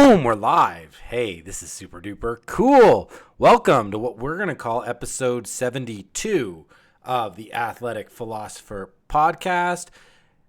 Boom, we're live. Hey, this is super duper cool. Welcome to what we're going to call episode 72 of the Athletic Philosopher podcast.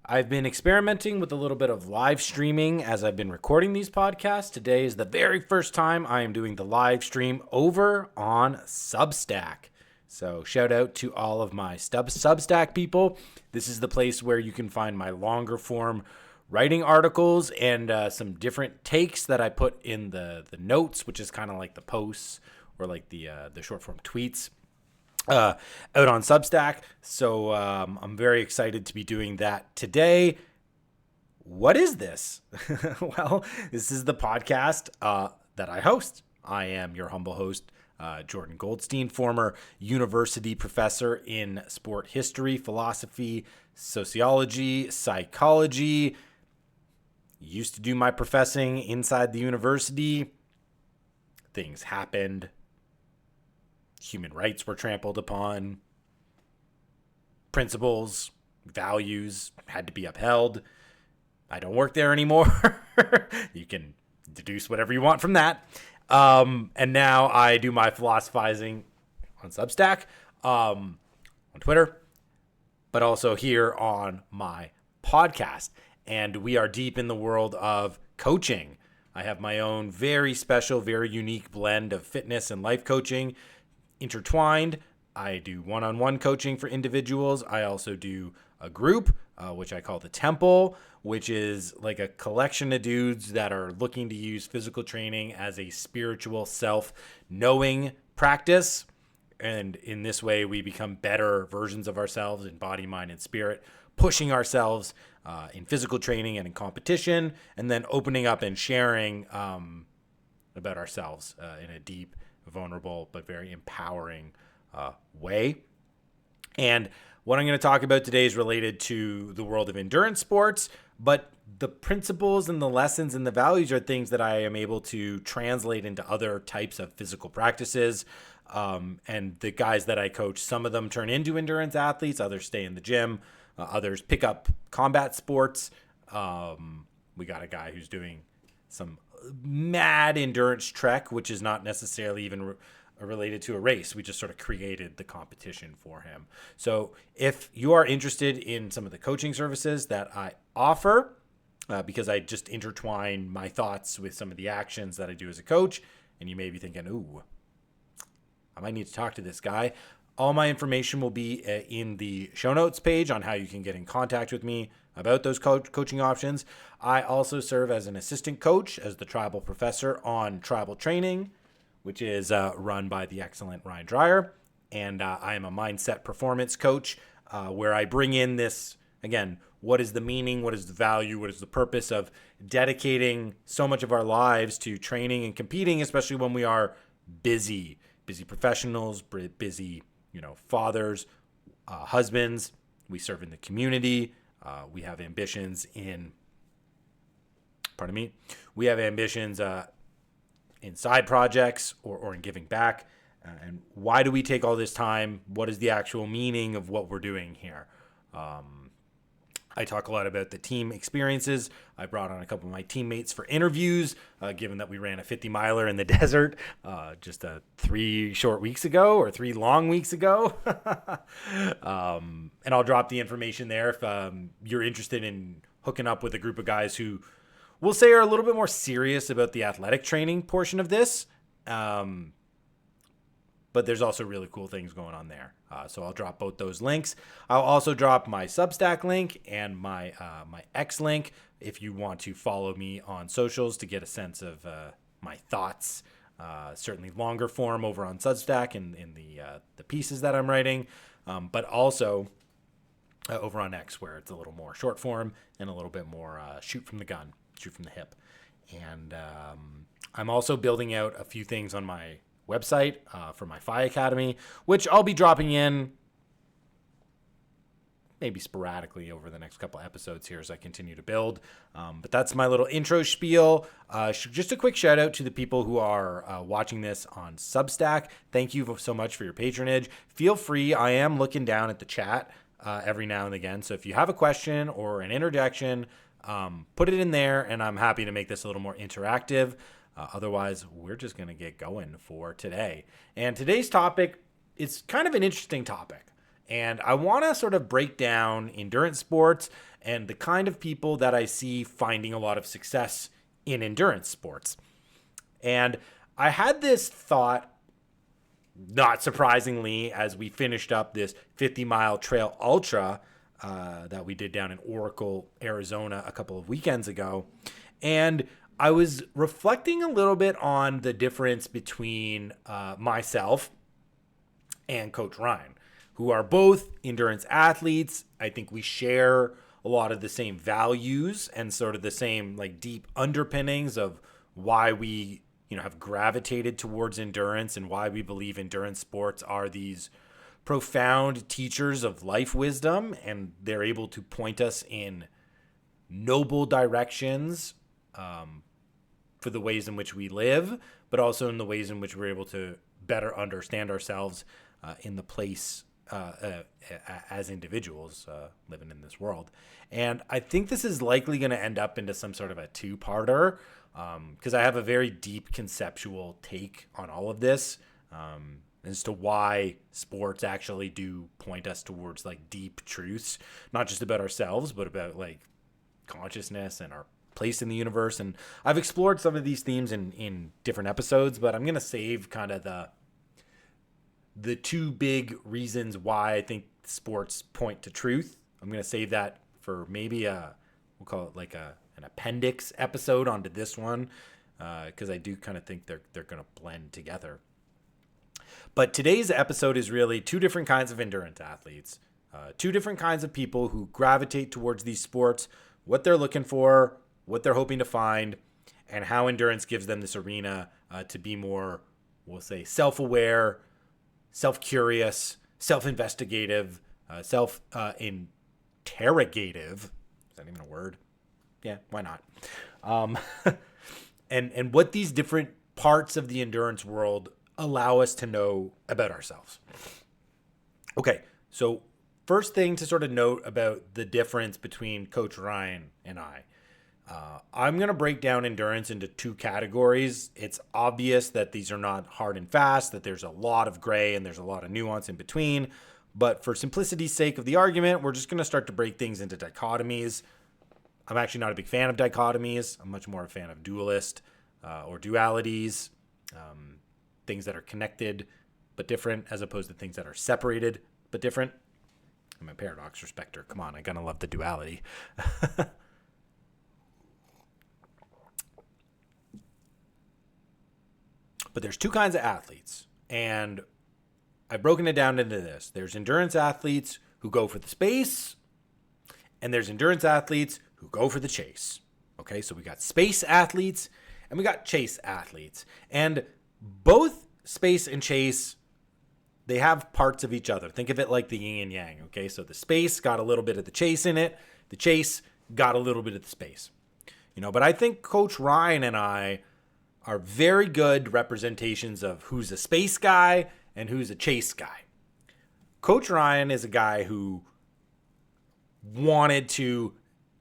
I've been experimenting with a little bit of live streaming as I've been recording these podcasts. Today is the very first time I am doing the live stream over on Substack. So shout out to all of my Substack people. This is the place where you can find my longer form writing articles and some different takes that I put in the notes, which is kind of like the posts or like the short form tweets out on Substack. So I'm very excited to be doing that today. What is this? Well, this is the podcast that I host. I am your humble host, Jordan Goldstein, former university professor in sport history, philosophy, sociology, psychology. Used to do my professing inside the university. Things happened. Human rights were trampled upon. Principles, values had to be upheld. I don't work there anymore. You can deduce whatever you want from that. And now I do my philosophizing on Substack, on Twitter, but also here on my podcast. And we are deep in the world of coaching. I have my own very special, very unique blend of fitness and life coaching intertwined. I do one-on-one coaching for individuals. I also do a group, which I call the Temple, which is like a collection of dudes that are looking to use physical training as a spiritual self-knowing practice. And in this way, we become better versions of ourselves in body, mind, and spirit, pushing ourselves in physical training and in competition, and then opening up and sharing about ourselves in a deep, vulnerable, but very empowering way. And what I'm going to talk about today is related to the world of endurance sports, but the principles and the lessons and the values are things that I am able to translate into other types of physical practices. And the guys that I coach, some of them turn into endurance athletes, others stay in the gym. Others pick up combat sports. We got a guy who's doing some mad endurance trek, which is not necessarily even related to a race. We just sort of created the competition for him. So if you are interested in some of the coaching services that I offer, because I just intertwine my thoughts with some of the actions that I do as a coach, and you may be thinking, ooh, I might need to talk to this guy. All my information will be in the show notes page on how you can get in contact with me about those coaching options. I also serve as an assistant coach, as the tribal professor on tribal training, which is run by the excellent Ryan Dreyer. And I am a mindset performance coach where I bring in this, again, what is the meaning, what is the value, what is the purpose of dedicating so much of our lives to training and competing, especially when we are busy professionals, busy fathers, husbands. We serve in the community. We have ambitions in side projects or in giving back. And why do we take all this time? What is the actual meaning of what we're doing here? I talk a lot about the team experiences. I brought on a couple of my teammates for interviews, given that we ran a 50 miler in the desert just 3 long weeks ago. And I'll drop the information there if you're interested in hooking up with a group of guys who we'll say are a little bit more serious about the athletic training portion of this. But there's also really cool things going on there. So I'll drop both those links. I'll also drop my Substack link and my X link if you want to follow me on socials to get a sense of my thoughts. Certainly longer form over on Substack and in the pieces that I'm writing, but also over on X where it's a little more short form and a little bit more shoot from the gun, shoot from the hip. And I'm also building out a few things on my website for my Phi Academy, which I'll be dropping in maybe sporadically over the next couple episodes here as I continue to build. But that's my little intro spiel. Just a quick shout out to the people who are watching this on Substack. Thank you so much for your patronage. Feel free. I am looking down at the chat every now and again. So if you have a question or an interjection, put it in there, and I'm happy to make this a little more interactive. Otherwise, we're just going to get going for today. And today's topic is kind of an interesting topic. And I want to sort of break down endurance sports and the kind of people that I see finding a lot of success in endurance sports. And I had this thought, not surprisingly, as we finished up this 50-mile trail ultra that we did down in Oracle, Arizona a couple of weekends ago. And I was reflecting a little bit on the difference between myself and Coach Ryan, who are both endurance athletes. I think we share a lot of the same values and sort of the same like deep underpinnings of why we, have gravitated towards endurance and why we believe endurance sports are these profound teachers of life wisdom, and they're able to point us in noble directions for the ways in which we live, but also in the ways in which we're able to better understand ourselves in the place as individuals living in this world. And I think this is likely going to end up into some sort of a two-parter because I have a very deep conceptual take on all of this as to why sports actually do point us towards like deep truths, not just about ourselves, but about like consciousness and our place in the universe. And I've explored some of these themes in different episodes, but I'm going to save kind of the two big reasons why I think sports point to truth. I'm going to save that for maybe we'll call it like an appendix episode onto this one, because I do kind of think they're going to blend together. But today's episode is really two different kinds of endurance athletes, two different kinds of people who gravitate towards these sports, what they're looking for, what they're hoping to find, and how endurance gives them this arena to be more, we'll say, self-aware, self-curious, self-investigative, self-interrogative. Is that even a word? Yeah, why not? And what these different parts of the endurance world allow us to know about ourselves. Okay, so first thing to sort of note about the difference between Coach Ryan and I. I'm going to break down endurance into two categories. It's obvious that these are not hard and fast, that there's a lot of gray and there's a lot of nuance in between. But for simplicity's sake of the argument, we're just going to start to break things into dichotomies. I'm actually not a big fan of dichotomies. I'm much more a fan of dualist or dualities, things that are connected but different as opposed to things that are separated but different. I'm a paradox respecter. Come on, I gotta love the duality. But there's two kinds of athletes, and I've broken it down into this. There's endurance athletes who go for the space, and there's endurance athletes who go for the chase. Okay, so we got space athletes and we got chase athletes. And both space and chase, they have parts of each other. Think of it like the yin and yang. Okay, so the space got a little bit of the chase in it. The chase got a little bit of the space. But I think Coach Ryan and I are very good representations of who's a space guy and who's a chase guy. Coach Ryan is a guy who wanted to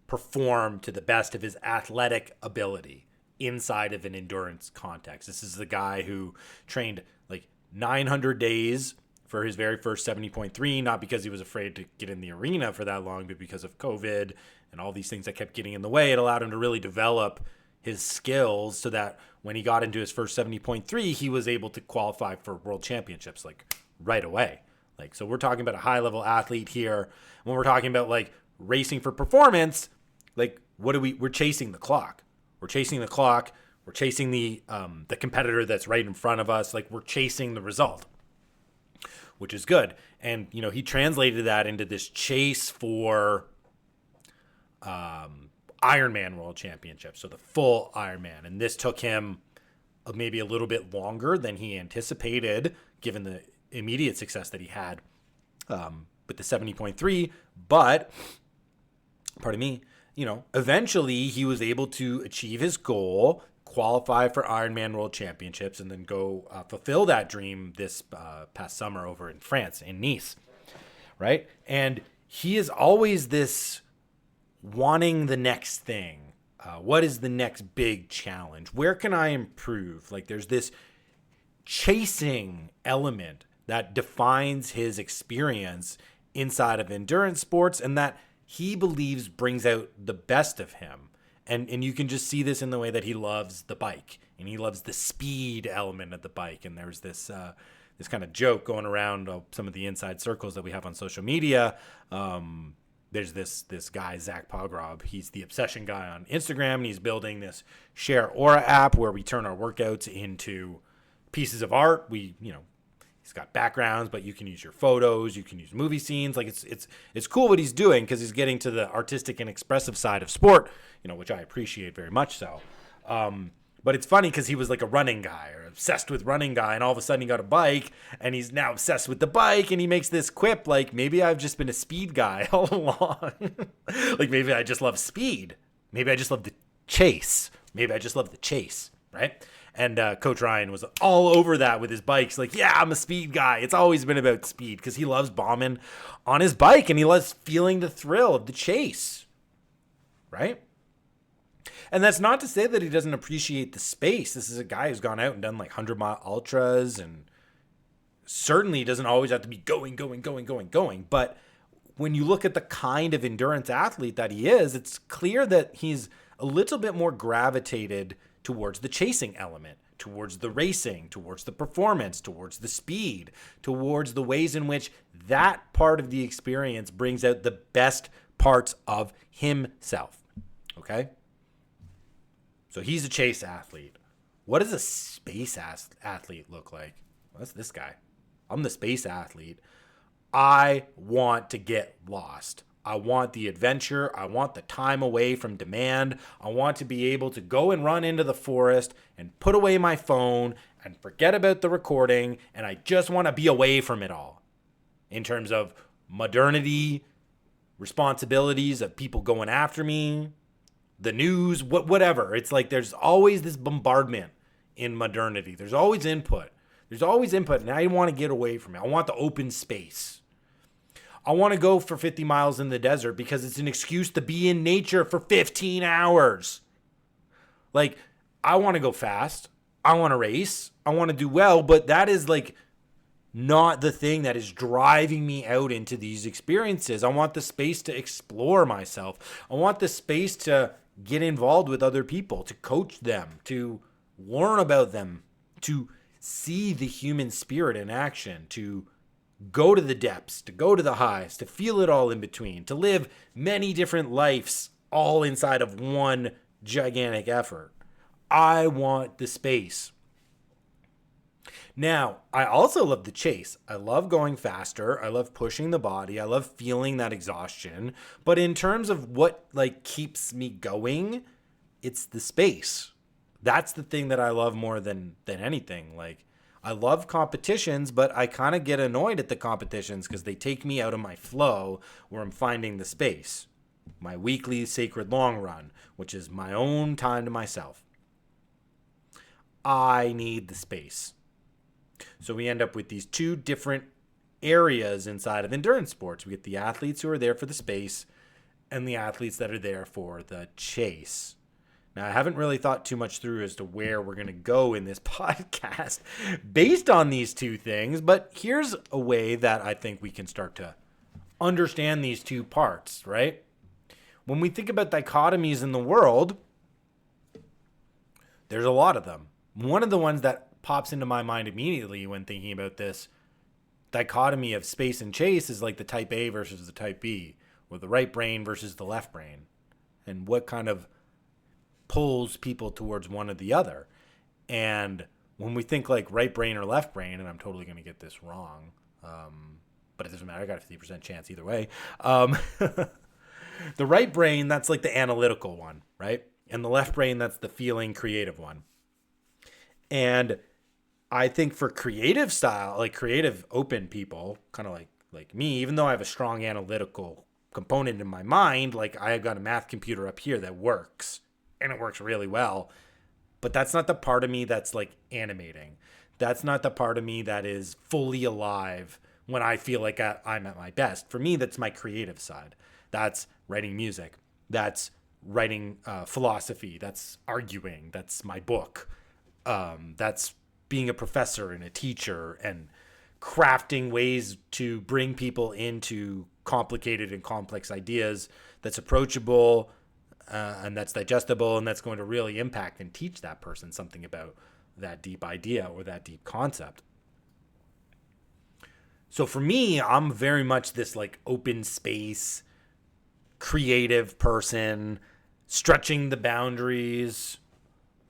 perform to the best of his athletic ability inside of an endurance context. This is the guy who trained like 900 days for his very first 70.3, not because he was afraid to get in the arena for that long, but because of COVID and all these things that kept getting in the way. It allowed him to really develop his skills so that when he got into his first 70.3, he was able to qualify for world championships like right away. Like, so we're talking about a high level athlete here. When we're talking about like racing for performance, like we're chasing the clock. We're chasing the clock. We're chasing the competitor that's right in front of us. Like, we're chasing the result, which is good. And, he translated that into this chase for Ironman World Championship. So the full Ironman. And this took him maybe a little bit longer than he anticipated, given the immediate success that he had with the 70.3. But, pardon me, eventually he was able to achieve his goal, qualify for Ironman World Championships, and then go fulfill that dream this past summer over in France, in Nice, right? And he is always this wanting the next thing. What is the next big challenge? Where can I improve? Like there's this chasing element that defines his experience inside of endurance sports and that he believes brings out the best of him. And you can just see this in the way that he loves the bike and he loves the speed element of the bike. And there's this this kind of joke going around some of the inside circles that we have on social media. There's this guy, Zach Pogrоб. He's the obsession guy on Instagram, and he's building this Share Aura app where we turn our workouts into pieces of art. He's got backgrounds, but you can use your photos, you can use movie scenes. Like it's cool what he's doing because he's getting to the artistic and expressive side of sport, which I appreciate very much so. But it's funny because he was like a running guy or obsessed with running guy, and all of a sudden he got a bike and he's now obsessed with the bike, and he makes this quip like, maybe I've just been a speed guy all along. Like maybe I just love speed. Maybe I just love the chase. Maybe I just love the chase, right? And Coach Ryan was all over that with his bikes. Like, yeah, I'm a speed guy. It's always been about speed because he loves bombing on his bike and he loves feeling the thrill of the chase, right? And that's not to say that he doesn't appreciate the space. This is a guy who's gone out and done like 100-mile ultras, and certainly doesn't always have to be going. But when you look at the kind of endurance athlete that he is, it's clear that he's a little bit more gravitated towards the chasing element, towards the racing, towards the performance, towards the speed, towards the ways in which that part of the experience brings out the best parts of himself. Okay? So he's a chase athlete. What does a space athlete look like? Well, that's this guy. I'm the space athlete. I want to get lost. I want the adventure. I want the time away from demand. I want to be able to go and run into the forest and put away my phone and forget about the recording. And I just want to be away from it all. In terms of modernity, responsibilities of people going after me, the news, whatever. It's like there's always this bombardment in modernity. There's always input. And I want to get away from it. I want the open space. I want to go for 50 miles in the desert because it's an excuse to be in nature for 15 hours. Like, I want to go fast. I want to race. I want to do well, but that is like not the thing that is driving me out into these experiences. I want the space to explore myself. I want the space to get involved with other people, to coach them, to learn about them, to see the human spirit in action, to go to the depths, to go to the highs, to feel it all in between, to live many different lives all inside of one gigantic effort. I want the space. Now, I also love the chase. I love going faster. I love pushing the body. I love feeling that exhaustion. But in terms of what keeps me going, it's the space. That's the thing that I love more than anything. Like, I love competitions, but I kind of get annoyed at the competitions because they take me out of my flow where I'm finding the space. My weekly sacred long run, which is my own time to myself. I need the space. So we end up with these two different areas inside of endurance sports. We get the athletes who are there for the space and the athletes that are there for the chase. Now, I haven't really thought too much through as to where we're going to go in this podcast based on these two things, but here's a way that I think we can start to understand these two parts, right? When we think about dichotomies in the world, there's a lot of them. One of the ones that pops into my mind immediately when thinking about this dichotomy of space and chase is like the type A versus the type B, or the right brain versus the left brain, and what kind of pulls people towards one or the other. And when we think like right brain or left brain, and I'm totally going to get this wrong, but it doesn't matter. I got a 50% chance either way. The right brain, that's like the analytical one, right? And the left brain, that's the feeling, creative one. And I think for creative style, like creative open people, kind of like me, even though I have a strong analytical component in my mind, like I've got a math computer up here that works, and it works really well. But that's not the part of me that's like animating. That's not the part of me that is fully alive when I feel like I'm at my best. For me, that's my creative side. That's writing music. That's writing philosophy. That's arguing. That's my book. That's being a professor and a teacher and crafting ways to bring people into complicated and complex ideas that's approachable and that's digestible and that's going to really impact and teach that person something about that deep idea or that deep concept. So for me, I'm very much this like open space, creative person, stretching the boundaries.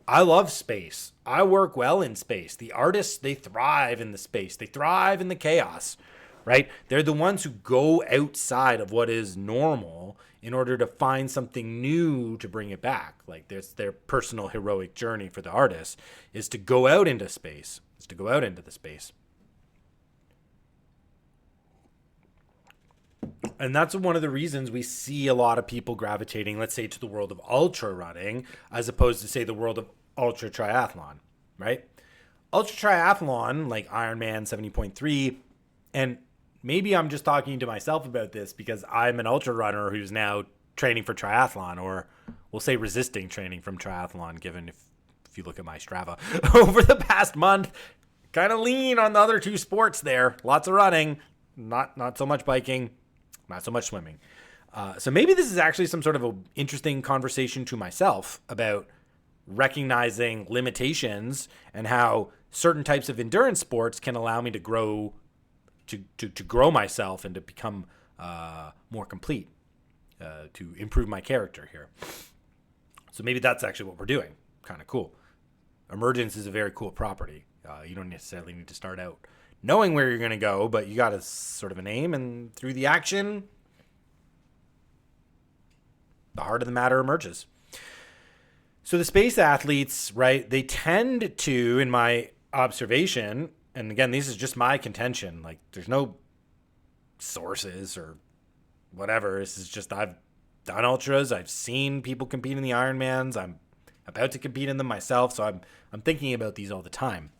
I love space. I work well in space. The artists, they thrive in the space. They thrive in the chaos, right? They're the ones who go outside of what is normal in order to find something new to bring it back. Like there's their personal heroic journey for the artist is to go out into space, is to go out into the space. And that's one of the reasons we see a lot of people gravitating, let's say, to the world of ultra running, as opposed to, say, the world of ultra triathlon, right? Ultra triathlon, like Ironman 70.3, and maybe I'm just talking to myself about this because I'm an ultra runner who's now training for triathlon, or we'll say resisting training from triathlon, given if you look at my Strava. Over the past month, kind of lean on the other two sports there. Lots of running, not so much biking. Not so much swimming. So maybe this is actually some sort of an interesting conversation to myself about recognizing limitations and how certain types of endurance sports can allow me to grow, to grow myself and to become more complete, to improve my character here. So maybe that's actually what we're doing. Kind of cool. Emergence is a very cool property. You don't necessarily need to start out knowing where you're going to go, but you got a sort of an aim, and through the action, the heart of the matter emerges. So the space athletes, right, they tend to, in my observation, and again, this is just my contention, like there's no sources or whatever. This is just, I've done ultras. I've seen people compete in the Ironmans. I'm about to compete in them myself. So I'm thinking about these all the time.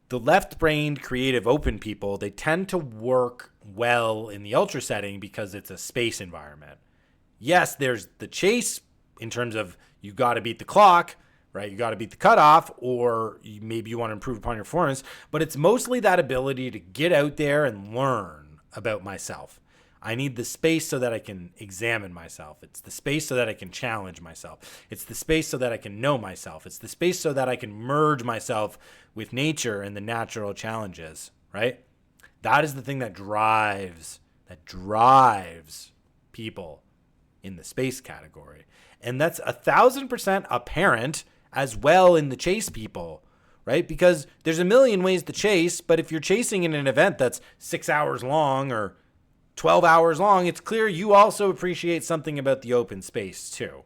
The left-brained, creative, open people, they tend to work well in the ultra setting because it's a space environment. Yes, there's the chase in terms of you got to beat the clock, right? You got to beat the cutoff, or maybe you want to improve upon your performance, but it's mostly that ability to get out there and learn about myself. I need the space so that I can examine myself. It's the space so that I can challenge myself. It's the space so that I can know myself. It's the space so that I can merge myself with nature and the natural challenges, right? That is the thing that drives people in the space category. And that's 1,000% apparent as well in the chase people, right? Because there's a million ways to chase, but if you're chasing in an event that's 6 hours long or 12 hours long, it's clear you also appreciate something about the open space too,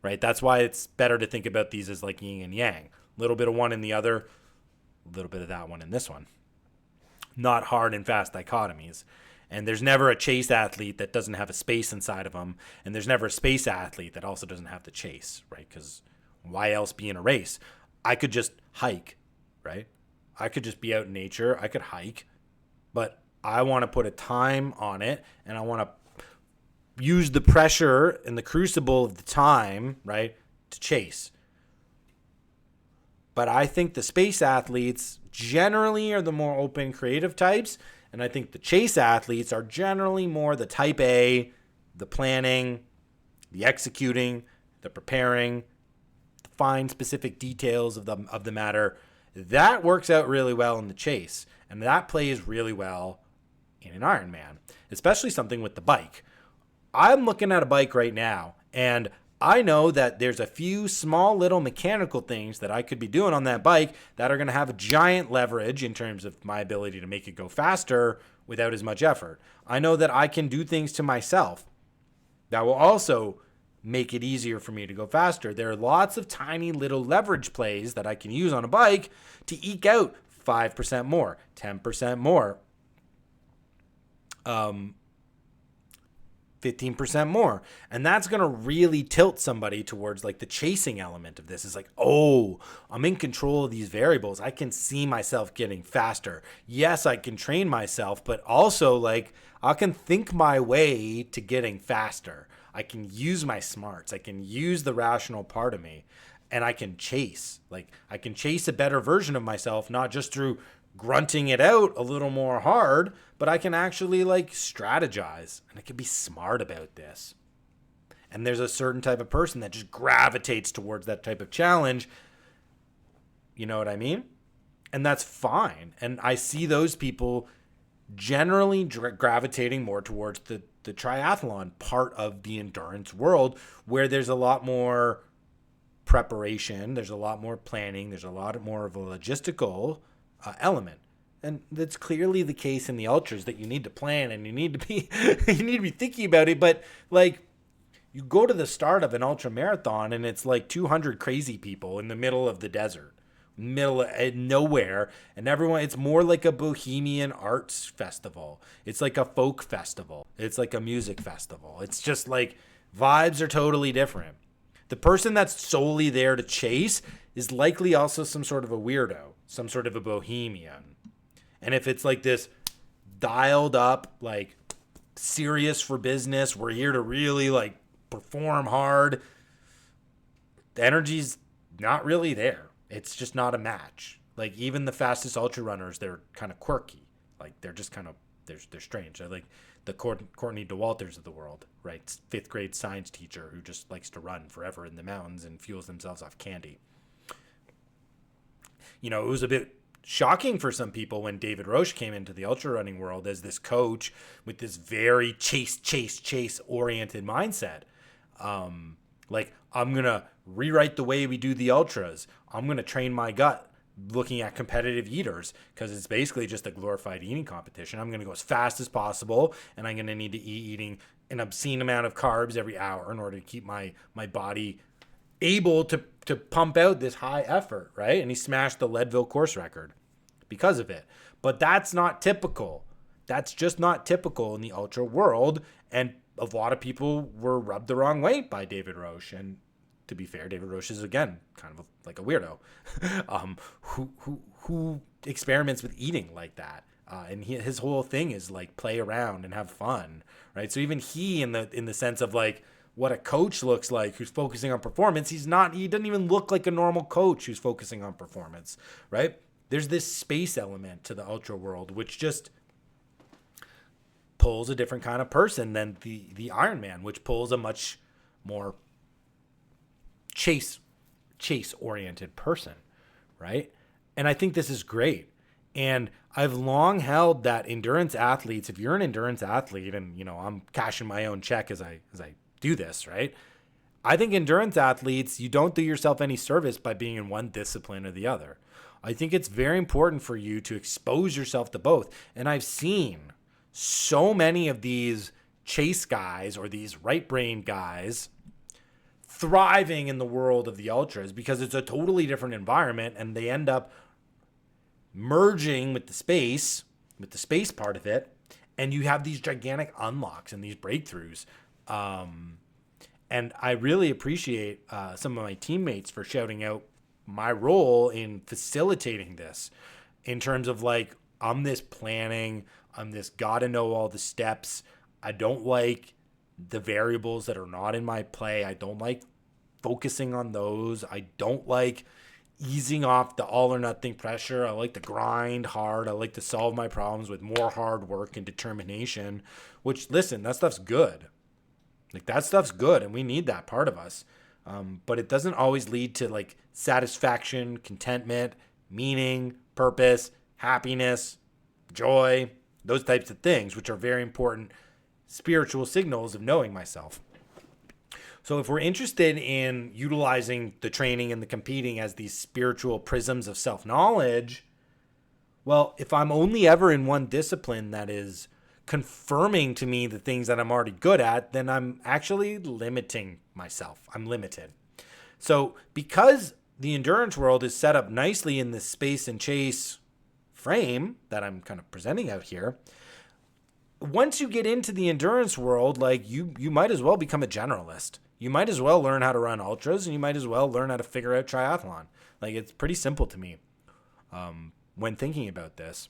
right? That's why it's better to think about these as like yin and yang. A little bit of one in the other, a little bit of that one in this one. Not hard and fast dichotomies. And there's never a chase athlete that doesn't have a space inside of them. And there's never a space athlete that also doesn't have the chase, right? Because why else be in a race? I could just hike, right? I could just be out in nature. I could hike, but I want to put a time on it, and I want to use the pressure and the crucible of the time, right, to chase. But I think the space athletes generally are the more open, creative types, and I think the chase athletes are generally more the type A, the planning, the executing, the preparing, the fine specific details of the matter. That works out really well in the chase, and that plays really well in an Ironman, especially something with the bike. I'm looking at a bike right now, and I know that there's a few small little mechanical things that I could be doing on that bike that are going to have a giant leverage in terms of my ability to make it go faster without as much effort. I know that I can do things to myself that will also make it easier for me to go faster. There are lots of tiny little leverage plays that I can use on a bike to eke out 5% more, 10% more. 15% more. And that's going to really tilt somebody towards like the chasing element of this. Is like, oh, I'm in control of these variables. I can see myself getting faster. Yes, I can train myself, but also like I can think my way to getting faster. I can use my smarts. I can use the rational part of me, and I can chase. Like I can chase a better version of myself, not just through grunting it out a little more hard, but I can actually like strategize, and I can be smart about this. And there's a certain type of person that just gravitates towards that type of challenge. You know what I mean? And that's fine. And I see those people generally gravitating more towards the triathlon part of the endurance world, where there's a lot more preparation, there's a lot more planning, there's a lot more of a logistical element. And that's clearly the case in the ultras, that you need to plan and you need to be you need to be thinking about it. But like, you go to the start of an ultra marathon and it's like 200 crazy people in the middle of the desert, middle of nowhere, and everyone, it's more like a bohemian arts festival. It's like a folk festival. It's like a music festival. It's just like vibes are totally different. The person that's solely there to chase is likely also some sort of a weirdo, some sort of a bohemian. And if it's like this dialed up, like serious for business, we're here to really like perform hard, the energy's not really there. It's just not a match. Like even the fastest ultra runners, they're kind of quirky. Like they're just kind of, they're strange. They're like the Courtney DeWalters of the world, right? 5th grade science teacher who just likes to run forever in the mountains and fuels themselves off candy. You know, it was a bit shocking for some people when David Roche came into the ultra running world as this coach with this very chase oriented mindset. Like, I'm going to rewrite the way we do the ultras. I'm going to train my gut looking at competitive eaters, because it's basically just a glorified eating competition. I'm going to go as fast as possible, and I'm going to need to eating an obscene amount of carbs every hour in order to keep my body able to pump out this high effort, right? And he smashed the Leadville course record because of it. But that's not typical. That's just not typical in the ultra world, and a lot of people were rubbed the wrong way by David Roche. And to be fair, David Roche is, again, kind of like a weirdo who experiments with eating like that. And his whole thing is like play around and have fun, right? So even he, in the sense of like what a coach looks like who's focusing on performance, he doesn't even look like a normal coach who's focusing on performance, right? There's this space element to the ultra world, which just pulls a different kind of person than the Ironman, which pulls a much more chase oriented person, right? And I think this is great. And I've long held that endurance athletes, if you're an endurance athlete, and you know, I'm cashing my own check as I do this, right? I think endurance athletes, you don't do yourself any service by being in one discipline or the other. I think it's very important for you to expose yourself to both. And I've seen so many of these chase guys or these right-brained guys thriving in the world of the ultras because it's a totally different environment, and they end up merging with the space part of it, and you have these gigantic unlocks and these breakthroughs. And I really appreciate some of my teammates for shouting out my role in facilitating this, in terms of like, I'm this planning, I'm this gotta know all the steps. I don't like the variables that are not in my play. I don't like focusing on those. I don't like easing off the all or nothing pressure. I like to grind hard. I like to solve my problems with more hard work and determination, which, listen, that stuff's good. Like, that stuff's good, and we need that part of us. But it doesn't always lead to like satisfaction, contentment, meaning, purpose, happiness, joy, those types of things, which are very important spiritual signals of knowing myself. So if we're interested in utilizing the training and the competing as these spiritual prisms of self-knowledge, well, if I'm only ever in one discipline that is confirming to me the things that I'm already good at, then I'm actually limiting myself. I'm limited. So because the endurance world is set up nicely in this space and chase frame that I'm kind of presenting out here, once you get into the endurance world, like you might as well become a generalist. You might as well learn how to run ultras, and you might as well learn how to figure out triathlon. Like, it's pretty simple to me when thinking about this.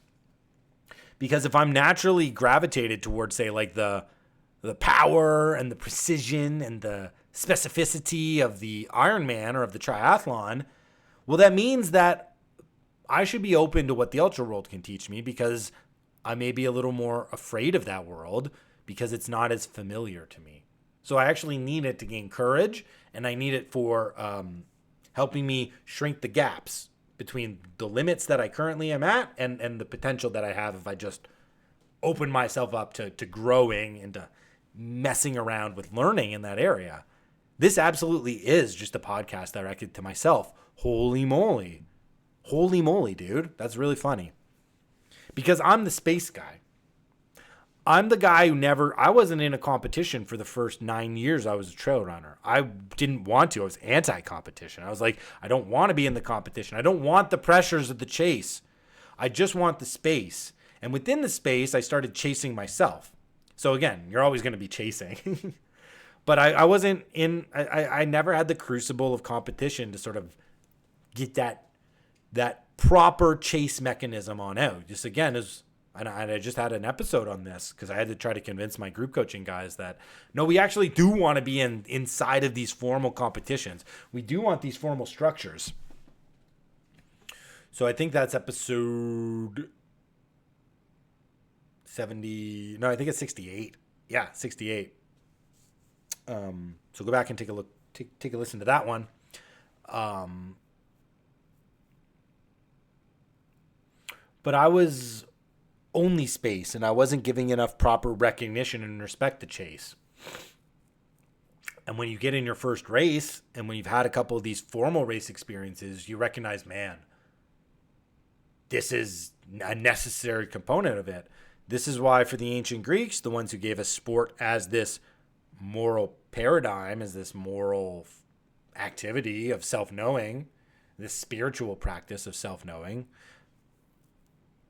Because if I'm naturally gravitated towards, say, like the power and the precision and the specificity of the Ironman or of the triathlon, well, that means that I should be open to what the ultra world can teach me, because I may be a little more afraid of that world because it's not as familiar to me. So I actually need it to gain courage, and I need it for helping me shrink the gaps between the limits that I currently am at and the potential that I have if I just open myself up to growing and to messing around with learning in that area. This absolutely is just a podcast directed to myself. Holy moly. Holy moly, dude. That's really funny. Because I'm the space guy. I'm the guy who I wasn't in a competition for the first 9 years I was a trail runner. I didn't want to. I was anti-competition. I was like, I don't want to be in the competition. I don't want the pressures of the chase. I just want the space. And within the space, I started chasing myself. So again, you're always going to be chasing. But I wasn't in, I never had the crucible of competition to sort of get that proper chase mechanism on out. Just again, and I just had an episode on this because I had to try to convince my group coaching guys that, no, we actually do want to be inside of these formal competitions. We do want these formal structures. So I think that's episode 70. No, I think it's 68. Yeah, 68. So go back and take a look, take a listen to that one. But I was only space, and I wasn't giving enough proper recognition and respect to chase. And when you get in your first race, and when you've had a couple of these formal race experiences, you recognize, man, this is a necessary component of it. This is why for the ancient Greeks, the ones who gave us sport as this moral paradigm, as this moral activity of self-knowing, this spiritual practice of self-knowing,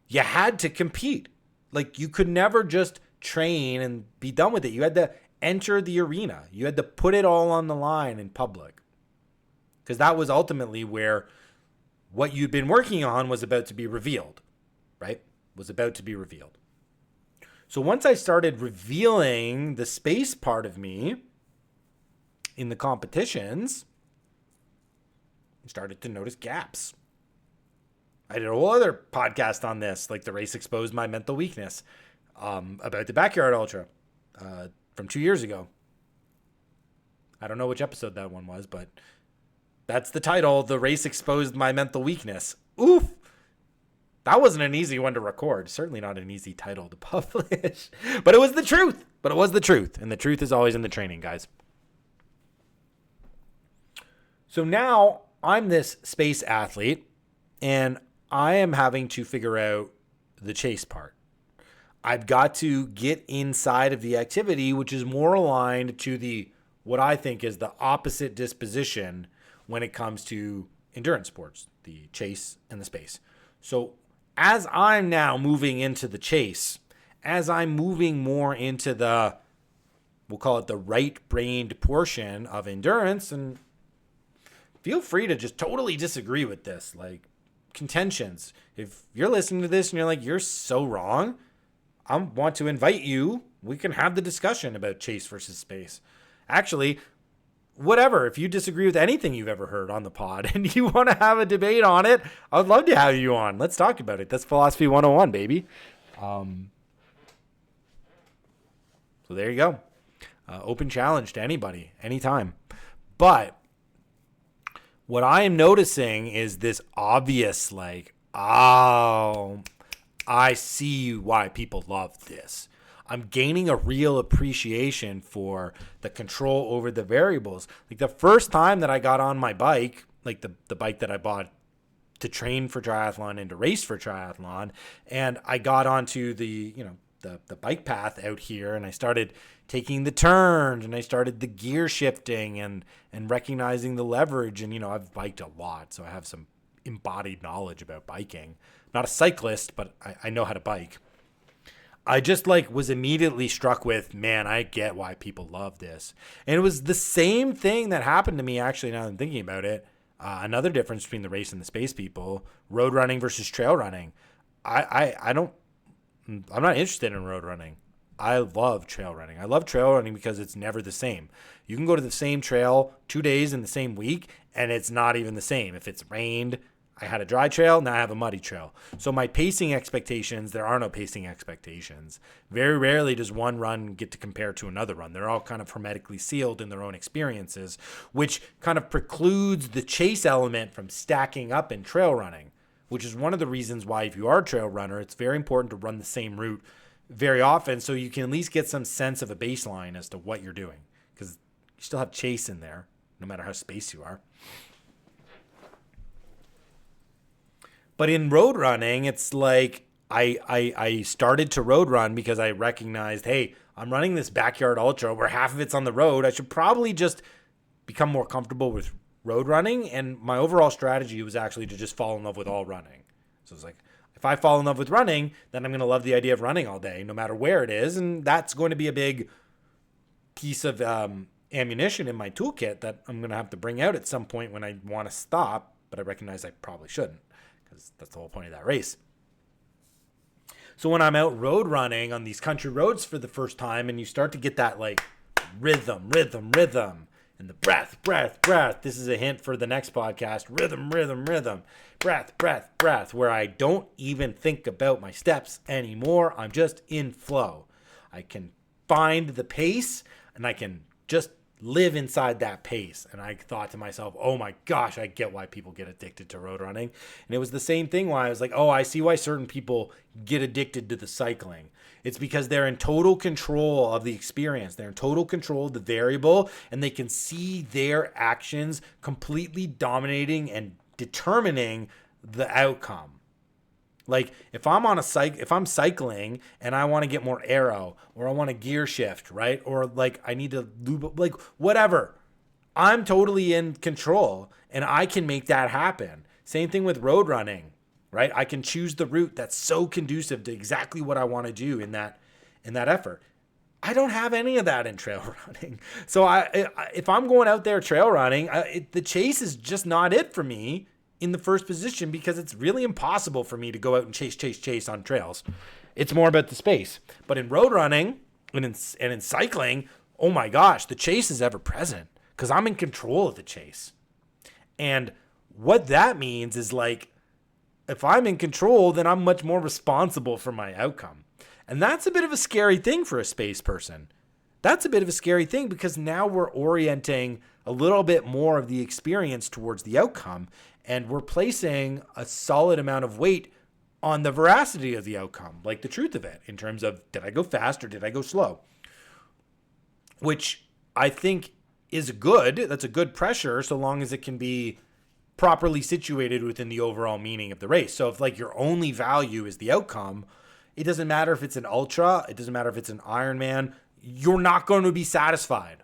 you had to compete. Like, you could never just train and be done with it. You had to enter the arena. You had to put it all on the line in public. Because that was ultimately where what you'd been working on was about to be revealed, right? Was about to be revealed. So once I started revealing the space part of me in the competitions, I started to notice gaps. I did a whole other podcast on this, like the race exposed my mental weakness, about the backyard ultra from 2 years ago. I don't know which episode that one was, but that's the title. The race exposed my mental weakness. Oof. That wasn't an easy one to record. Certainly not an easy title to publish, but it was the truth. But it was the truth. And the truth is always in the training, guys. So now I'm this space athlete, and I am having to figure out the chase part. I've got to get inside of the activity, which is more aligned to what I think is the opposite disposition when it comes to endurance sports, the chase and the space. So as I'm now moving into the chase, as I'm moving more into we'll call it the right-brained portion of endurance, and feel free to just totally disagree with this, like, contentions. If you're listening to this and you're like, you're so wrong, I want to invite you. We can have the discussion about chase versus space. Actually, whatever. If you disagree with anything you've ever heard on the pod and you want to have a debate on it, I would love to have you on. Let's talk about it. That's Philosophy 101, baby. So there you go. Open challenge to anybody, anytime. But what I am noticing is this obvious, like, oh, I see why people love this. I'm gaining a real appreciation for the control over the variables. Like, the first time that I got on my bike, like the bike that I bought to train for triathlon and to race for triathlon, and I got onto the bike path out here, and I started taking the turns, and I started the gear shifting and recognizing the leverage. And, I've biked a lot, so I have some embodied knowledge about biking. Not a cyclist, but I know how to bike. I just like was immediately struck with, man, I get why people love this. And it was the same thing that happened to me actually now that I'm thinking about it. Another difference between the race and the space people, road running versus trail running. I don't, I'm not interested in road running. I love trail running. I love trail running because it's never the same. You can go to the same trail 2 days in the same week and it's not even the same. If it's rained, I had a dry trail, now I have a muddy trail. So my pacing expectations, there are no pacing expectations. Very rarely does one run get to compare to another run. They're all kind of hermetically sealed in their own experiences, which kind of precludes the chase element from stacking up in trail running, which is one of the reasons why if you are a trail runner, it's very important to run the same route very often so you can at least get some sense of a baseline as to what you're doing, because you still have chase in there no matter how spaced you are. But in road running, it's like I started to road run because I recognized, hey, I'm running this backyard ultra where half of it's on the road. I should probably just become more comfortable with road running. And my overall strategy was actually to just fall in love with all running. So it's like, if I fall in love with running, then I'm going to love the idea of running all day, no matter where it is. And that's going to be a big piece of ammunition in my toolkit that I'm going to have to bring out at some point when I want to stop. But I recognize I probably shouldn't, because that's the whole point of that race. So when I'm out road running on these country roads for the first time and you start to get that like rhythm, and the breath. This is a hint for the next podcast. Rhythm, breath, where I don't even think about my steps anymore. I'm just in flow. I can find the pace and I can just live inside that pace. And I thought to myself, oh my gosh, I get why people get addicted to road running. And it was the same thing why I was like, oh, I see why certain people get addicted to the cycling. It's because they're in total control of the experience. They're in total control of the variable, and they can see their actions completely dominating and determining the outcome. Like if I'm cycling and I want to get more aero, or I want to gear shift, right? Or like I need to lube, like whatever. I'm totally in control and I can make that happen. Same thing with road running, right? I can choose the route that's so conducive to exactly what I want to do in that effort. I don't have any of that in trail running. So if I'm going out there trail running, the chase is just not it for me in the first position, because it's really impossible for me to go out and chase on trails. It's more about the space. But in road running and in cycling, oh my gosh, the chase is ever present because I'm in control of the chase. And what that means is like, if I'm in control, then I'm much more responsible for my outcome. And that's a bit of a scary thing for a space person. That's a bit of a scary thing because now we're orienting a little bit more of the experience towards the outcome. And we're placing a solid amount of weight on the veracity of the outcome, like the truth of it, in terms of did I go fast or did I go slow? Which I think is good. That's a good pressure so long as it can be properly situated within the overall meaning of the race. So if like your only value is the outcome, it doesn't matter if it's an ultra, it doesn't matter if it's an Ironman, you're not going to be satisfied.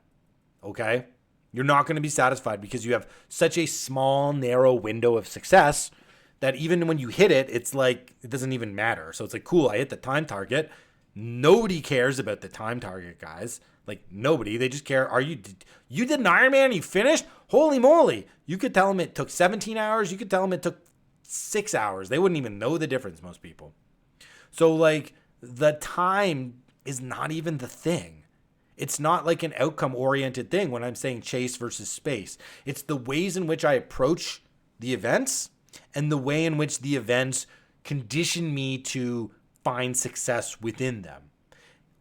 Okay? You're not going to be satisfied because you have such a small, narrow window of success that even when you hit it, it's like, it doesn't even matter. So it's like, cool, I hit the time target. Nobody cares about the time target, guys. Like nobody, they just care. You did an Ironman, you finished? Holy moly. You could tell them it took 17 hours. You could tell them it took 6 hours. They wouldn't even know the difference, most people. So like the time is not even the thing. It's not like an outcome-oriented thing when I'm saying chase versus space. It's the ways in which I approach the events and the way in which the events condition me to find success within them.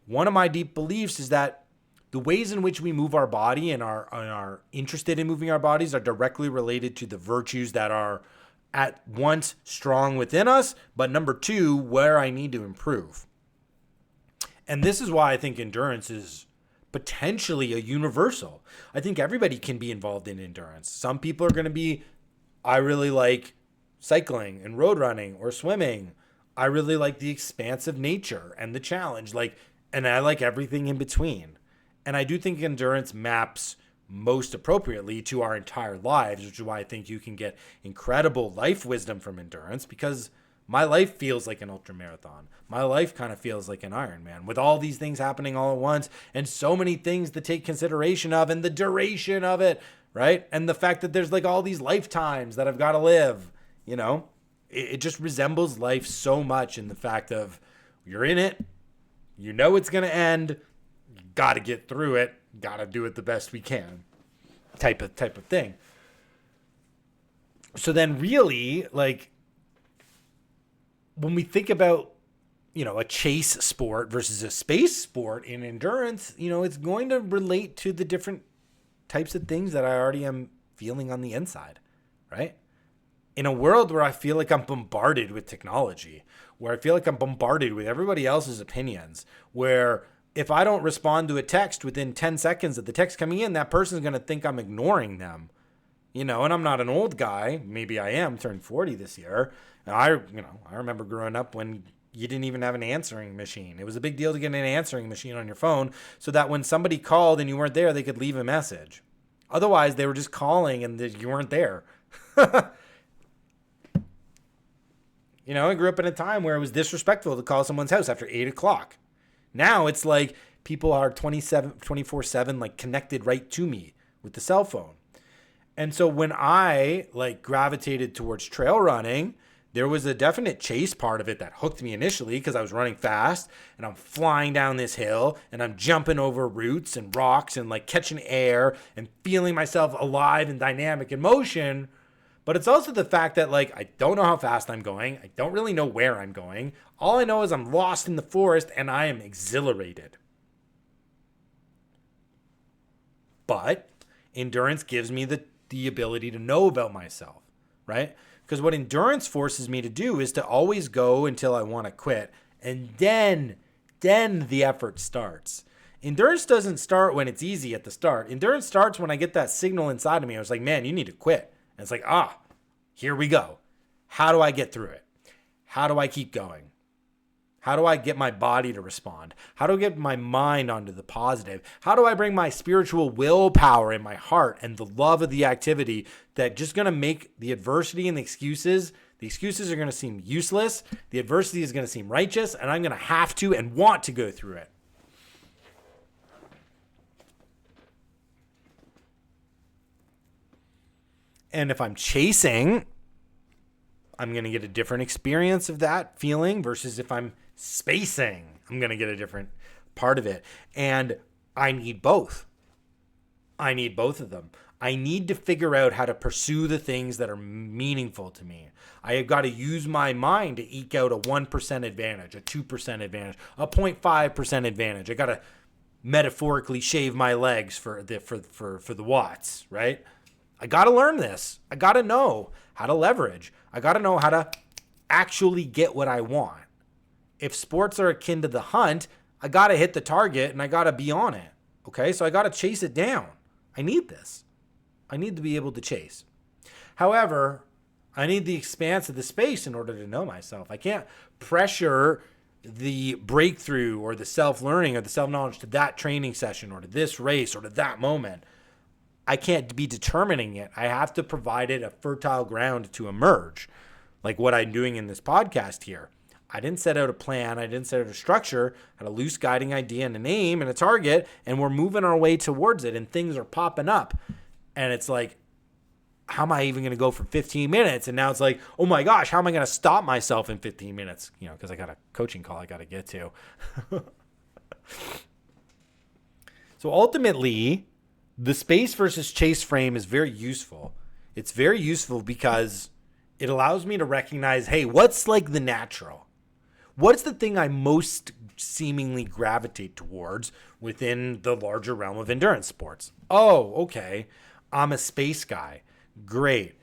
One of my deep beliefs is that the ways in which we move our body and are interested in moving our bodies are directly related to the virtues that are at once strong within us, but number two, where I need to improve. And this is why I think endurance is potentially a universal. I think everybody can be involved in endurance. Some people are going to be, I really like cycling and road running or swimming. I really like the expansive nature and the challenge, and I like everything in between. And I do think endurance maps most appropriately to our entire lives, which is why I think you can get incredible life wisdom from endurance, because My life feels like an ultra marathon. My life kind of feels like an Ironman with all these things happening all at once and so many things to take consideration of and the duration of it, right? And the fact that there's like all these lifetimes that I've got to live, you know, it just resembles life so much in the fact of you're in it, you know it's going to end, you got to get through it, got to do it the best we can type of thing. So then really, like, when we think about, you know, a chase sport versus a space sport in endurance, you know, it's going to relate to the different types of things that I already am feeling on the inside, right? In a world where I feel like I'm bombarded with technology, where I feel like I'm bombarded with everybody else's opinions, where if I don't respond to a text within 10 seconds of the text coming in, that person's going to think I'm ignoring them. You know, and I'm not an old guy. Maybe I am, turned 40 this year. And I remember growing up when you didn't even have an answering machine. It was a big deal to get an answering machine on your phone so that when somebody called and you weren't there, they could leave a message. Otherwise, they were just calling and you weren't there. You know, I grew up in a time where it was disrespectful to call someone's house after 8 o'clock. Now it's like people are 24/7 like connected right to me with the cell phone. And so when I like gravitated towards trail running, there was a definite chase part of it that hooked me initially because I was running fast and I'm flying down this hill and I'm jumping over roots and rocks and like catching air and feeling myself alive and dynamic in motion. But it's also the fact that like I don't know how fast I'm going. I don't really know where I'm going. All I know is I'm lost in the forest and I am exhilarated. But endurance gives me the ability to know about myself, right? Because what endurance forces me to do is to always go until I want to quit. And then the effort starts. Endurance doesn't start when it's easy at the start. Endurance starts when I get that signal inside of me. I was like, man, you need to quit. And it's like, here we go. How do I get through it? How do I keep going? How do I get my body to respond? How do I get my mind onto the positive? How do I bring my spiritual willpower in my heart and the love of the activity that just going to make the adversity and the excuses are going to seem useless. The adversity is going to seem righteous, and I'm going to have to and want to go through it. And if I'm chasing, I'm going to get a different experience of that feeling versus if I'm spacing, I'm going to get a different part of it. And I need both. I need both of them. I need to figure out how to pursue the things that are meaningful to me. I have got to use my mind to eke out a 1% advantage, a 2% advantage, a 0.5% advantage. I got to metaphorically shave my legs for the watts, right? I got to learn this. I got to know how to leverage. I got to know how to actually get what I want. If sports are akin to the hunt, I got to hit the target and I got to be on it. Okay, so I got to chase it down. I need this. I need to be able to chase. However, I need the expanse of the space in order to know myself. I can't pressure the breakthrough or the self-learning or the self-knowledge to that training session or to this race or to that moment. I can't be determining it. I have to provide it a fertile ground to emerge, like what I'm doing in this podcast here. I didn't set out a plan. I didn't set out a structure. I had a loose guiding idea and a name and a target, and we're moving our way towards it, and things are popping up. And it's like, how am I even going to go for 15 minutes? And now it's like, oh my gosh, how am I going to stop myself in 15 minutes? You know, because I got a coaching call I got to get to. So ultimately, the space versus chase frame is very useful. It's very useful because it allows me to recognize, hey, what's like the natural? What's the thing I most seemingly gravitate towards within the larger realm of endurance sports? Oh, okay. I'm a space guy. Great.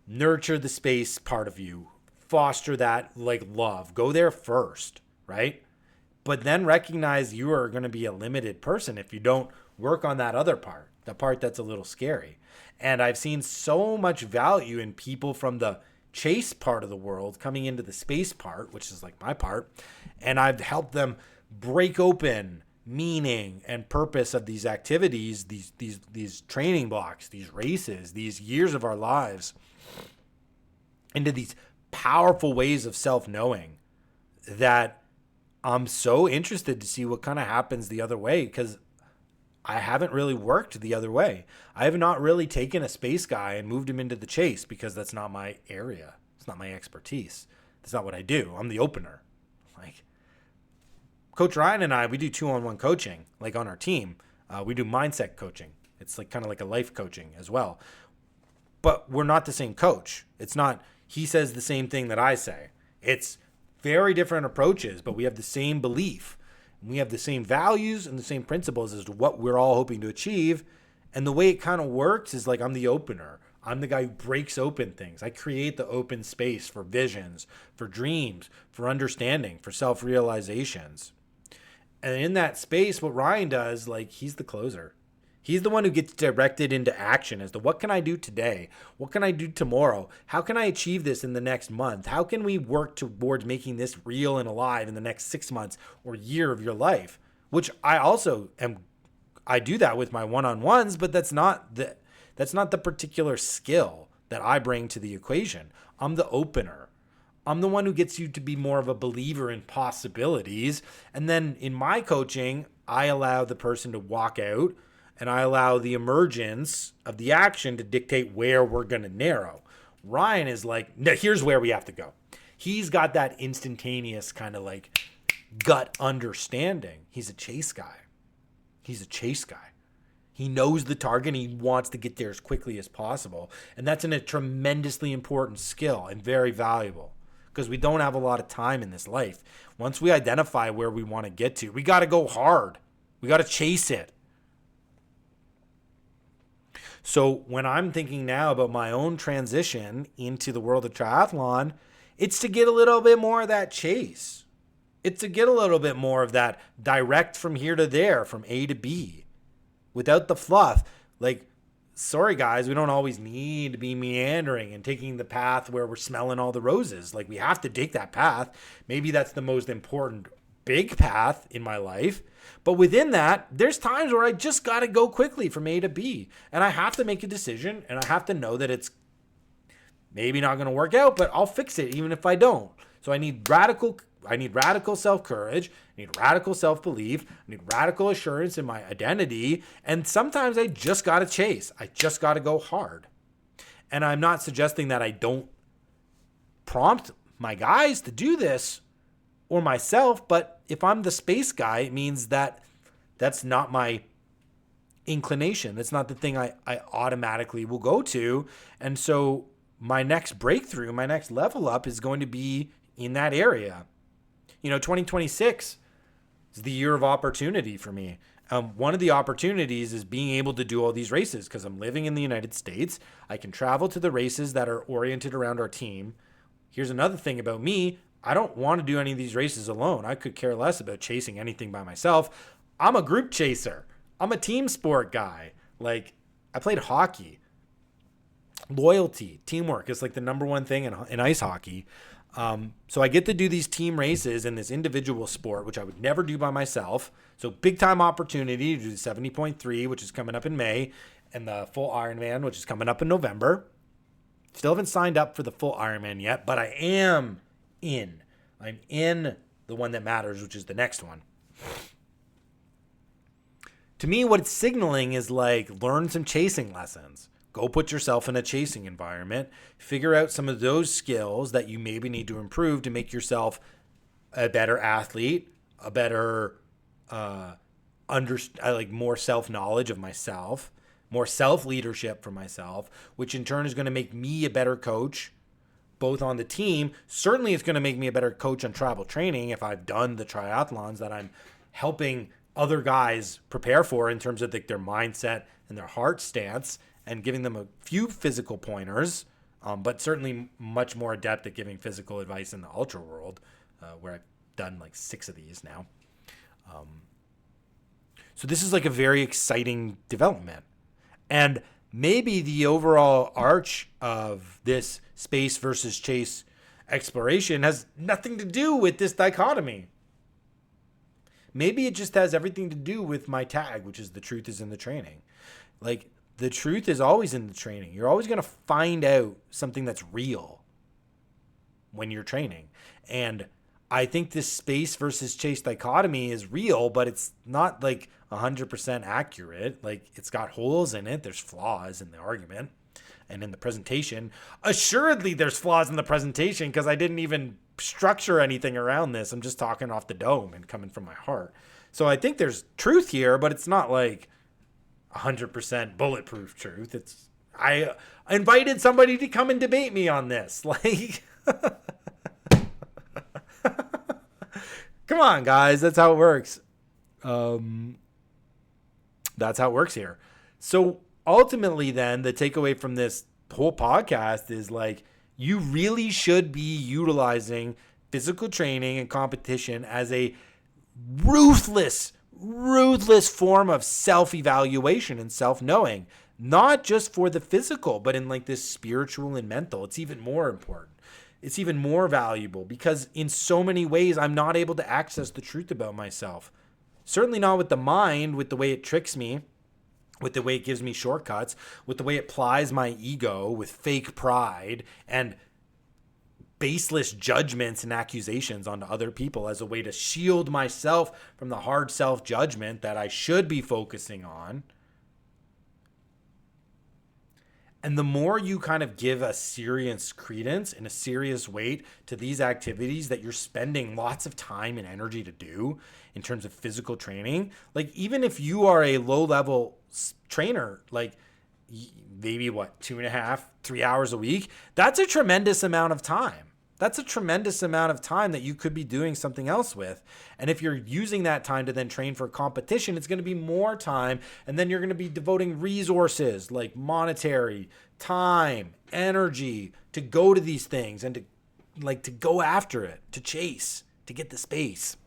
Nurture the space part of you. Foster that like love. Go there first, right? But then recognize you are going to be a limited person if you don't work on that other part, the part that's a little scary. And I've seen so much value in people from the chase part of the world coming into the space part, which is like my part, and I've helped them break open meaning and purpose of these activities, these training blocks, these races, these years of our lives into these powerful ways of self-knowing that I'm so interested to see what kind of happens the other way, because I haven't really worked the other way. I have not really taken a space guy and moved him into the chase, because that's not my area. It's not my expertise. That's not what I do. I'm the opener. Like, Coach Ryan and I, we do 2-on-1 coaching, like on our team. We do mindset coaching. It's like kind of like a life coaching as well. But we're not the same coach. It's not, he says the same thing that I say. It's very different approaches, but we have the same belief. We have the same values and the same principles as to what we're all hoping to achieve. And the way it kind of works is like, I'm the opener. I'm the guy who breaks open things. I create the open space for visions, for dreams, for understanding, for self-realizations. And in that space, what Ryan does, like, he's the closer. He's the one who gets directed into action as to what can I do today? What can I do tomorrow? How can I achieve this in the next month? How can we work towards making this real and alive in the next 6 months or year of your life? Which I also am. I do that with my one-on-ones, but that's not the particular skill that I bring to the equation. I'm the opener. I'm the one who gets you to be more of a believer in possibilities. And then in my coaching, I allow the person to walk out, and I allow the emergence of the action to dictate where we're going to narrow. Ryan is like, no, here's where we have to go. He's got that instantaneous kind of like gut understanding. He's a chase guy. He knows the target and he wants to get there as quickly as possible. And that's a tremendously important skill and very valuable, because we don't have a lot of time in this life. Once we identify where we want to get to, we got to go hard. We got to chase it. So when I'm thinking now about my own transition into the world of triathlon, it's to get a little bit more of that chase. It's to get a little bit more of that direct from here to there, from A to B, without the fluff. Like, sorry guys, we don't always need to be meandering and taking the path where we're smelling all the roses. Like, we have to take that path. Maybe that's the most important big path in my life. But within that, there's times where I just got to go quickly from A to B. And I have to make a decision, and I have to know that it's maybe not going to work out, but I'll fix it even if I don't. So I need radical self-courage. I need radical self-belief. I need radical assurance in my identity. And sometimes I just got to chase. I just got to go hard. And I'm not suggesting that I don't prompt my guys to do this or myself, but if I'm the space guy, it means that that's not my inclination. That's not the thing I automatically will go to. And so my next breakthrough, my next level up is going to be in that area. 2026 is the year of opportunity for me. One of the opportunities is being able to do all these races, because I'm living in the United States. I can travel to the races that are oriented around our team. Here's another thing about me. I don't want to do any of these races alone. I could care less about chasing anything by myself. I'm a group chaser. I'm a team sport guy. Like, I played hockey. Loyalty, teamwork is like the number one thing in ice hockey. So I get to do these team races in this individual sport, which I would never do by myself. So big time opportunity to do the 70.3, which is coming up in May, and the full Ironman, which is coming up in November. Still haven't signed up for the full Ironman yet, but I am in. I'm in the one that matters, which is the next one. To me, what it's signaling is like, learn some chasing lessons. Go put yourself in a chasing environment. Figure out some of those skills that you maybe need to improve to make yourself a better athlete, a better, more self-knowledge of myself, more self-leadership for myself, which in turn is going to make me a better coach, both on the team. Certainly it's going to make me a better coach on travel training if I've done the triathlons that I'm helping other guys prepare for in terms of their mindset and their heart stance, and giving them a few physical pointers, but certainly much more adept at giving physical advice in the ultra world, where I've done like 6 of these now. So this is like a very exciting development. And maybe the overall arch of this space versus chase exploration has nothing to do with this dichotomy. Maybe it just has everything to do with my tag, which is the truth is in the training. Like, the truth is always in the training. You're always going to find out something that's real when you're training. And I think this space versus chase dichotomy is real, but it's not like 100% accurate. Like, it's got holes in it. There's flaws in the argument and in the presentation. Assuredly, there's flaws in the presentation because I didn't even structure anything around this. I'm just talking off the dome and coming from my heart. So I think there's truth here, but it's not like 100% bulletproof truth. I invited somebody to come and debate me on this. Like, come on, guys. That's how it works. That's how it works here. So ultimately, then, the takeaway from this whole podcast is like, you really should be utilizing physical training and competition as a ruthless form of self-evaluation and self-knowing, not just for the physical, but in like this spiritual and mental. It's even more important. It's even more valuable because in so many ways, I'm not able to access the truth about myself. Certainly not with the mind, with the way it tricks me, with the way it gives me shortcuts, with the way it plies my ego with fake pride and baseless judgments and accusations onto other people as a way to shield myself from the hard self-judgment that I should be focusing on. And the more you kind of give a serious credence and a serious weight to these activities that you're spending lots of time and energy to do in terms of physical training, like even if you are a low-level trainer, like maybe 2.5, 3 hours a week, that's a tremendous amount of time. That's a tremendous amount of time that you could be doing something else with. And if you're using that time to then train for a competition, it's going to be more time. And then you're going to be devoting resources like monetary, time, energy to go to these things and to go after it, to chase, to get the space.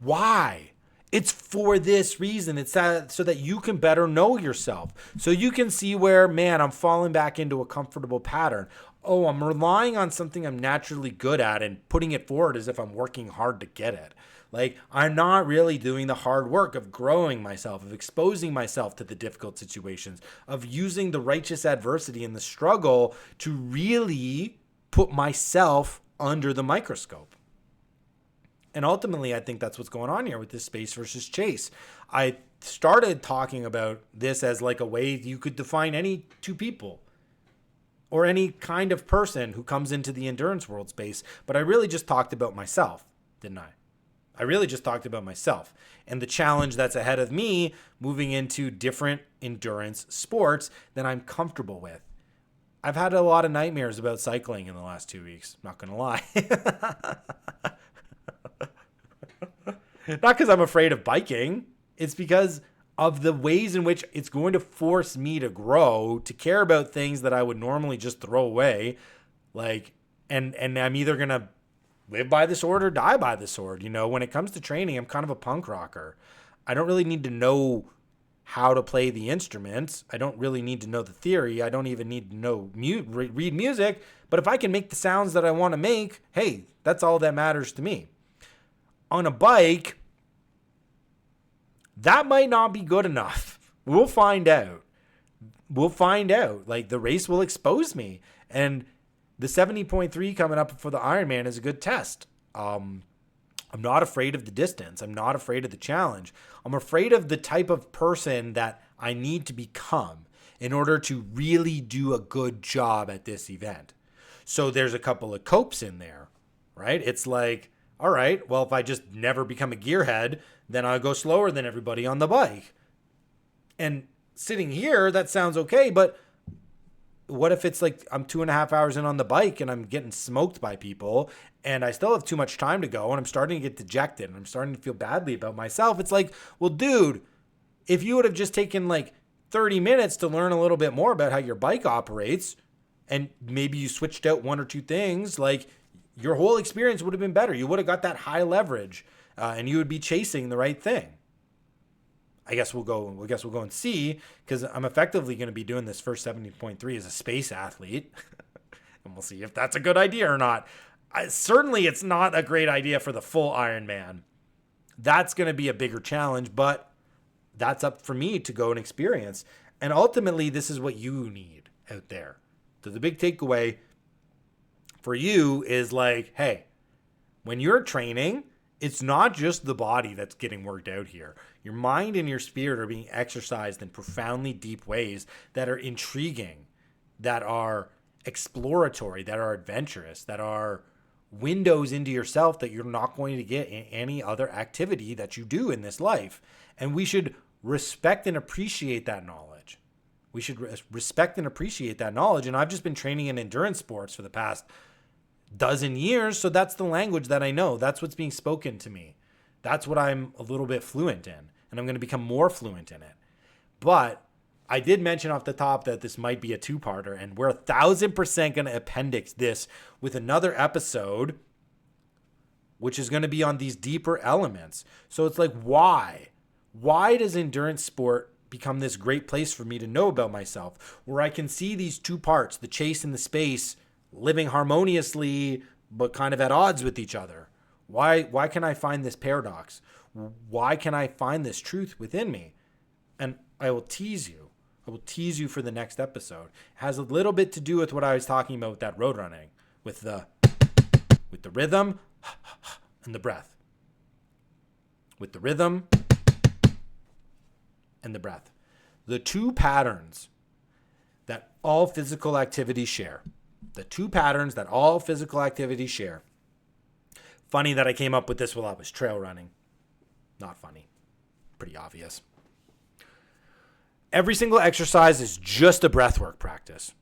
Why? It's for this reason. It's so that you can better know yourself. So you can see where, man, I'm falling back into a comfortable pattern. Oh, I'm relying on something I'm naturally good at and putting it forward as if I'm working hard to get it. Like, I'm not really doing the hard work of growing myself, of exposing myself to the difficult situations, of using the righteous adversity and the struggle to really put myself under the microscope. And ultimately, I think that's what's going on here with this space versus chase. I started talking about this as like a way you could define any two people or any kind of person who comes into the endurance world space. But I really just talked about myself, didn't I? I really just talked about myself and the challenge that's ahead of me moving into different endurance sports than I'm comfortable with. I've had a lot of nightmares about cycling in the last 2 weeks, not going to lie. Not because I'm afraid of biking. It's because of the ways in which it's going to force me to grow, to care about things that I would normally just throw away. Like, and I'm either going to live by the sword or die by the sword. You know, when it comes to training, I'm kind of a punk rocker. I don't really need to know how to play the instruments. I don't really need to know the theory. I don't even need to know read music. But if I can make the sounds that I want to make, hey, that's all that matters to me. On a bike, that might not be good enough. We'll find out. Like, the race will expose me. And the 70.3 coming up for the Ironman is a good test. I'm not afraid of the distance. I'm not afraid of the challenge. I'm afraid of the type of person that I need to become in order to really do a good job at this event. So there's a couple of copes in there, right? It's like, all right, well, if I just never become a gearhead, then I'll go slower than everybody on the bike. And sitting here, that sounds okay, but what if it's like I'm 2.5 hours in on the bike and I'm getting smoked by people and I still have too much time to go and I'm starting to get dejected and I'm starting to feel badly about myself? It's like, well, dude, if you would have just taken like 30 minutes to learn a little bit more about how your bike operates and maybe you switched out one or two things, like, your whole experience would have been better. You would have got that high leverage and you would be chasing the right thing. I guess we'll go and see, because I'm effectively going to be doing this first 70.3 as a space athlete. And we'll see if that's a good idea or not. Certainly it's not a great idea for the full Ironman. That's going to be a bigger challenge, but that's up for me to go and experience. And ultimately, this is what you need out there. So the big takeaway, for you is like, hey, when you're training, it's not just the body that's getting worked out here. Your mind and your spirit are being exercised in profoundly deep ways that are intriguing, that are exploratory, that are adventurous, that are windows into yourself that you're not going to get in any other activity that you do in this life. And we should respect and appreciate that knowledge. We should respect and appreciate that knowledge. And I've just been training in endurance sports for the past dozen years. So that's the language that I know. That's what's being spoken to me. That's what I'm a little bit fluent in. And I'm going to become more fluent in it. But I did mention off the top that this might be a two-parter. And we're 1,000% going to appendix this with another episode, which is going to be on these deeper elements. So it's like, why? Why does endurance sport become this great place for me to know about myself, where I can see these two parts, the chase and the space, living harmoniously, but kind of at odds with each other? Why can I find this paradox? Why can I find this truth within me? And I will tease you. I will tease you for the next episode. It has a little bit to do with what I was talking about with that road running, with the rhythm and the breath. With the rhythm and the breath. The two patterns that all physical activities share. The two patterns that all physical activities share. Funny that I came up with this while I was trail running. Not funny. Pretty obvious. Every single exercise is just a breathwork practice.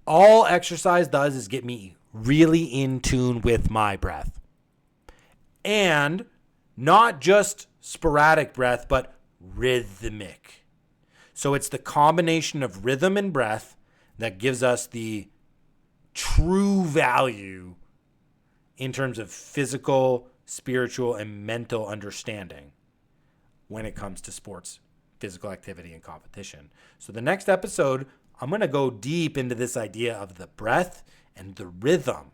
All exercise does is get me really in tune with my breath. And not just sporadic breath, but rhythmic. So it's the combination of rhythm and breath that gives us the true value in terms of physical, spiritual, and mental understanding when it comes to sports, physical activity, and competition. So the next episode, I'm going to go deep into this idea of the breath and the rhythm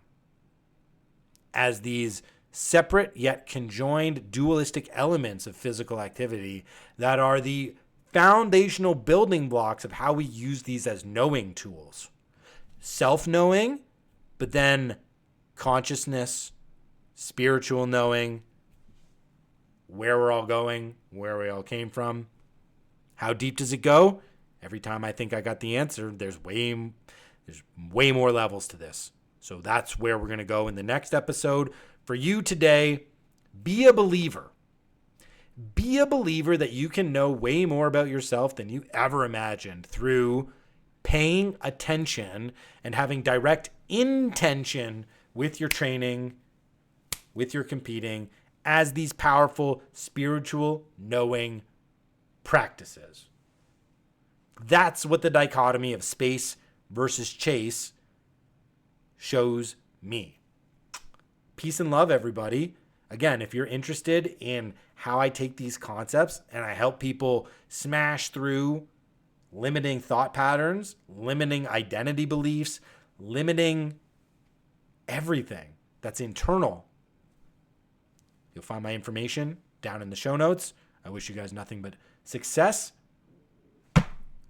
as these separate yet conjoined dualistic elements of physical activity that are the foundational building blocks of how we use these as knowing tools. Self-knowing, but then consciousness, spiritual knowing, where we're all going, where we all came from. How deep does it go? Every time I think I got the answer, there's way more levels to this. So that's where we're going to go in the next episode. For you today, be a believer. Be a believer that you can know way more about yourself than you ever imagined through paying attention and having direct intention with your training, with your competing, as these powerful spiritual knowing practices. That's what the dichotomy of space versus chase shows me. Peace and love, everybody. Again, if you're interested in how I take these concepts and I help people smash through limiting thought patterns, limiting identity beliefs, limiting everything that's internal, you'll find my information down in the show notes. I wish you guys nothing but success.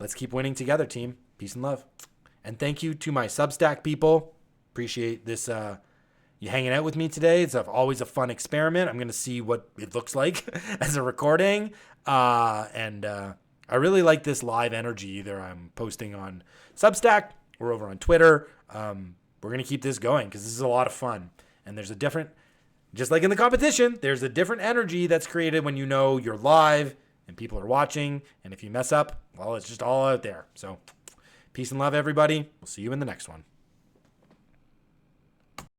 Let's keep winning together, team. Peace and love. And thank you to my Substack people. Appreciate this, you hanging out with me today. It's always a fun experiment. I'm going to see what it looks like as a recording. And I really like this live energy. Either I'm posting on Substack or over on Twitter. We're going to keep this going because this is a lot of fun. And there's a different, just like in the competition, there's a different energy that's created when you know you're live and people are watching. And if you mess up, well, it's just all out there. So peace and love, everybody. We'll see you in the next one.